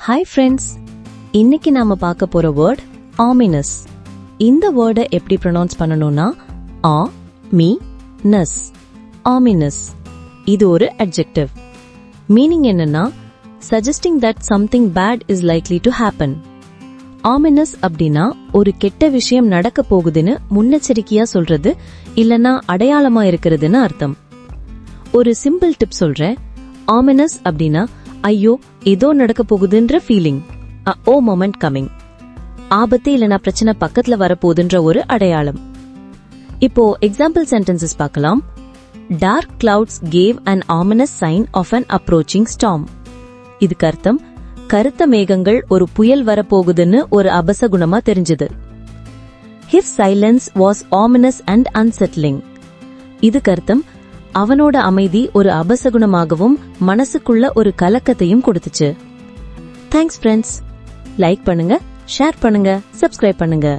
Hi friends, இன்னைக்கு நாம பார்க்க போற வேர்ட் ominous. இந்த வேர்டை எப்படி ப்ரொனவுன்ஸ் பண்ணணும்னா ஆ மீ நஸ், ominous. இது ஒரு adjective. மீனிங் என்னன்னா suggesting that something bad is likely to happen. ominous அப்படின்னா ஒரு கெட்ட விஷயம் நடக்க போகுதுன்னு முன்னெச்சரிக்கையா சொல்றது இல்லனா அடையாளமா இருக்கிறதுன்னு அர்த்தம். ஒரு சிம்பிள் டிப் சொல்றேன். ominous அப்படின்னா ஐயோ ஏதோ நடக்க போகுதுன்ற ஃபீலிங், ஓ மொமெண்ட் கமிங். ஆபத்து இல்லனா பிரச்சனை பக்கத்துல வரப்போகுதுன்ற ஒரு அடையாளம். இப்போ எக்ஸாம்பிள் சென்டென்சஸ் பார்க்கலாம். Dark clouds gave an ominous sign of an approaching storm. இதுக்கு அர்த்தம் கருத்த மேகங்கள் ஒரு புயல் வரப்போகுதுன்னு ஒரு அபசகுணமா தெரிஞ்சது. His silence was ominous and unsettling. இதுக்கு அர்த்தம் அவனோட அமைதி ஒரு அபசகுணமாகவும் மனசுக்குள்ள ஒரு கலக்கத்தையும் கொடுத்துச்சு. Thanks friends. லைக் பண்ணுங்க, ஷேர் பண்ணுங்க, சப்ஸ்கிரைப் பண்ணுங்க.